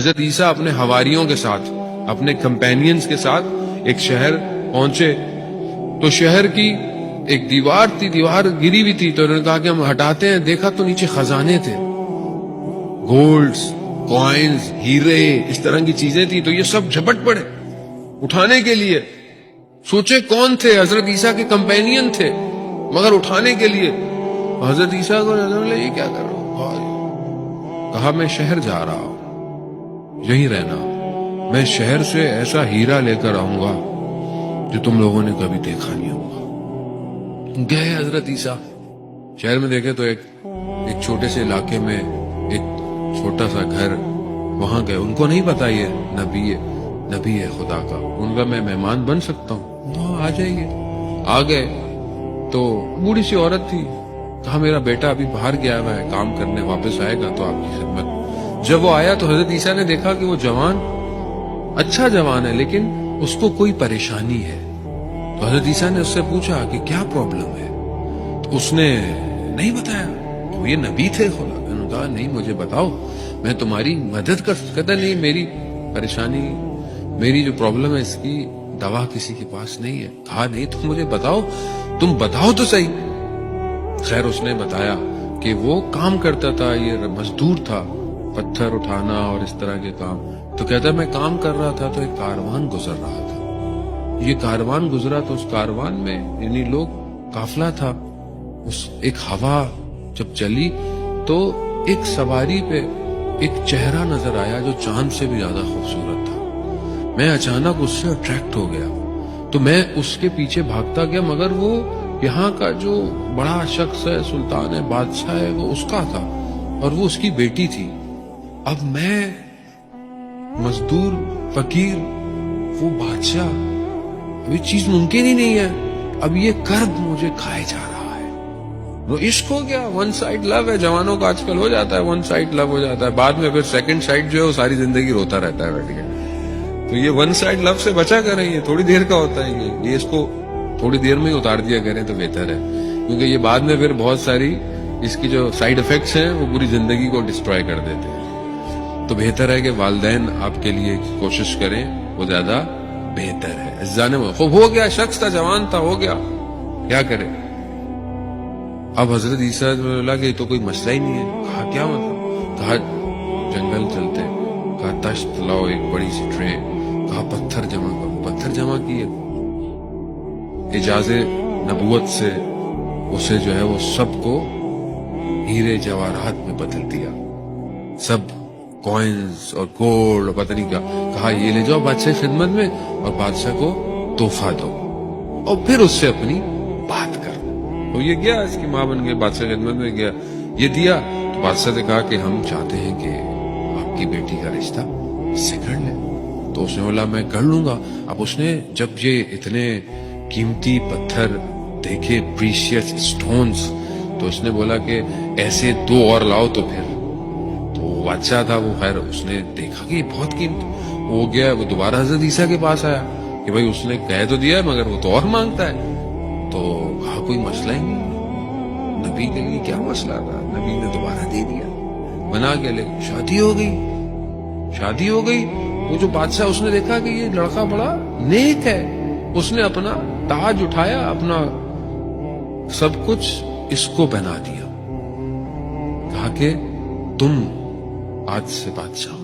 حضرت عیسیٰ اپنے حواریوں کے ساتھ، اپنے کمپینینز کے ساتھ ایک شہر پہنچے تو شہر کی ایک دیوار تھی، دیوار گری ہوئی تھی، تو انہوں نے کہا کہ ہم ہٹاتے ہیں. دیکھا تو نیچے خزانے تھے، گولڈز، کوائنز، ہیرے، اس طرح کی چیزیں تھی. تو یہ سب جھپٹ پڑے اٹھانے کے لیے. سوچے کون تھے؟ حضرت عیسیٰ کے کمپینین تھے، مگر اٹھانے کے لیے. حضرت عیسیٰ کو نظر لے، یہ کیا کر رہا ہوں؟ کہا میں شہر جا رہا ہوں، یہیں رہنا. میں شہر سے ایسا ہیرا لے کر آؤں گا جو تم لوگوں نے کبھی دیکھا نہیں ہوگا. گئے حضرت عیسیٰ شہر میں، دیکھے تو ایک چھوٹے سے علاقے میں ایک چھوٹا سا گھر، وہاں گئے. ان کو نہیں پتا یہ نبی ہے خدا کا. ان کا میں مہمان بن سکتا ہوں؟ ہاں آ جائیے. آ گئے تو بوڑھی سی عورت تھی. کہا میرا بیٹا ابھی باہر گیا ہوا ہے کام کرنے، واپس آئے گا تو آپ کی خدمت. جب وہ آیا تو حضرت عیسیٰ نے دیکھا کہ وہ جوان، اچھا جوان ہے، لیکن اس کو کوئی پریشانی ہے. تو حضرت عیسیٰ نے اس سے پوچھا کہ کیا پرابلم ہے؟ تو اس نے نہیں بتایا. تو یہ نبی تھے خدا. انہوں نے کہا نہیں مجھے بتاؤ، میں تمہاری مدد کر سکتا. نہیں، میری پریشانی، میری جو پرابلم ہے اس کی دوا کسی کے پاس نہیں ہے. کہا نہیں تم مجھے بتاؤ، تم بتاؤ تو صحیح. خیر اس نے بتایا کہ وہ کام کرتا تھا، یہ مزدور تھا، پتھر اٹھانا اور اس طرح کے کام. تو کہتا میں کام کر رہا تھا تو ایک کاروان گزر رہا تھا. یہ کاروان گزرا تو اس کاروان میں یعنی لوگ قافلہ تھا. اس ایک ہوا جب چلی تو ایک سواری پہ ایک چہرہ نظر آیا جو چاند سے بھی زیادہ خوبصورت تھا. میں اچانک اس سے اٹریکٹ ہو گیا تو میں اس کے پیچھے بھاگتا گیا، مگر وہ یہاں کا جو بڑا شخص ہے، سلطان ہے، بادشاہ ہے، وہ اس کا تھا اور وہ اس کی بیٹی تھی. اب میں مزدور، فقیر، وہ بادشاہ، اب یہ چیز ممکن ہی نہیں ہے. اب یہ کرب مجھے کھائے جا رہا ہے. وہ عشق ہو گیا، ون سائڈ لو ہے. جوانوں کا آج کل ہو جاتا ہے، ون سائڈ لو ہو جاتا ہے، بعد میں پھر سیکنڈ سائڈ جو ہے وہ ساری زندگی روتا رہتا ہے بیٹھ کے. تو یہ ون سائڈ لو سے بچا کریں، یہ تھوڑی دیر کا ہوتا ہے. یہ اس کو تھوڑی دیر میں ہی اتار دیا کریں تو بہتر ہے، کیونکہ یہ بعد میں پھر بہت ساری اس کی جو سائیڈ افیکٹس ہیں وہ پوری زندگی کو ڈسٹروائے کر دیتے ہیں. تو بہتر ہے کہ والدین آپ کے لیے کوشش کریں، وہ زیادہ بہتر ہے. جانے میں خوب ہو گیا، شخص تھا، جوان تھا، ہو گیا، کیا کرے. اب حضرت عیسیٰ بولا کہ تو کوئی مسئلہ ہی نہیں ہے. کہا کیا مطلب؟ کہا جنگل چلتے. کہا تشت لاؤ، ایک بڑی سی ٹرے. کہا پتھر جمع کرو. پتھر جمع کیے. اجازت نبوت سے اسے جو ہے وہ سب کو ہیرے جواہرات میں بدل دیا، سب کوائنز اور گولڈ اور پتہ نہیں کیا. کہا یہ لے جاؤ بادشاہ خدمت میں اور بادشاہ کو تحفہ دو اور پھر اس سے اپنی بات کر. تو یہ گیا، اس کی ماں بن گئی، بادشاہ خدمت میں گیا، یہ دیا. تو بادشاہ نے کہا کہ ہم چاہتے ہیں کہ آپ کی بیٹی کا رشتہ اس سے کر لیں. تو اس نے بولا میں کر لوں گا. اب اس نے جب یہ اتنے قیمتی پتھر دیکھے، پریشیس سٹونز، تو اس نے بولا کہ ایسے 2 اور لاؤ. تو پھر تو بادشاہ تھا وہ، خیر اس نے دیکھا کہ یہ بہت قیمتی ہو گیا. وہ دوبارہ حضرت عیسیٰ کے پاس آیا کہ بھائی اس نے کہہ تو دیا ہے مگر وہ تو اور مانگتا ہے. تو کہا کوئی مسئلہ ہی نہیں، نبی کے لیے کیا مسئلہ تھا. نبی نے دوبارہ دے دیا، بنا کے لے. شادی ہو گئی. وہ جو بادشاہ، اس نے دیکھا کہ یہ لڑکا بڑا نیک ہے. اس نے اپنا تاج اٹھایا، اپنا سب کچھ اس کو پہنا دیا. کہا کہ تم آج سے بادشاہ.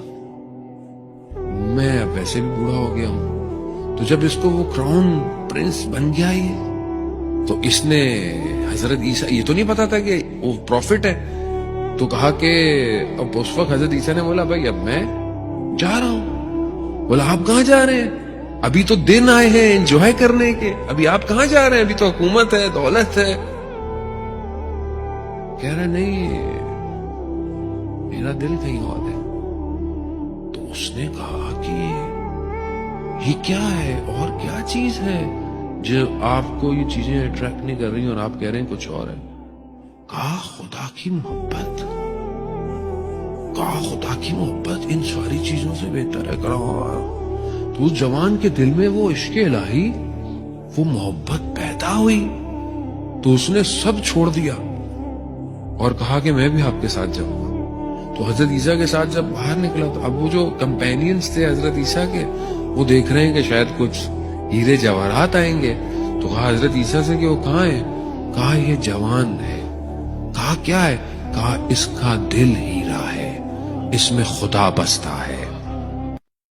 میں اب ویسے بھی بوڑھا ہو گیا ہوں. تو جب اس کو وہ کراؤن پرنس بن گیا یہ، تو اس نے حضرت عیسیٰ، یہ تو نہیں پتا تھا کہ وہ پروفٹ ہے. تو کہا کہ اب اس وقت حضرت عیسیٰ نے بولا بھائی اب میں جا رہا ہوں. بولا آپ کہاں جا رہے ہیں؟ ابھی تو دن آئے ہیں انجوائے کرنے کے، ابھی آپ کہاں جا رہے ہیں؟ ابھی تو حکومت ہے، دولت ہے. کہہ رہا نہیں، میرا دل کہیں اور ہے. تو اس نے کہا کہ یہ کیا ہے اور کیا چیز ہے جو آپ کو یہ چیزیں اٹریکٹ نہیں کر رہی اور آپ کہہ رہے ہیں کچھ اور ہے. کہا خدا کی محبت. کہا خدا کی محبت ان ساری چیزوں سے بہتر ہے. تو اس جوان کے دل میں وہ عشق الہی، وہ محبت پیدا ہوئی. تو اس نے سب چھوڑ دیا اور کہا کہ میں بھی آپ کے ساتھ جاؤں گا. تو تو حضرت عیسیٰ کے ساتھ جب باہر نکلا تو اب وہ جو کمپینینز تھے حضرت عیسیٰ کے وہ دیکھ رہے ہیں کہ شاید کچھ ہیرے جواہرات آئیں گے. تو کہا حضرت عیسیٰ سے کہ وہ کہاں ہے؟ کہا یہ جوان ہے. کہا کیا ہے؟ کہا اس کا دل ہیرا ہے, اس میں خدا بستا ہے.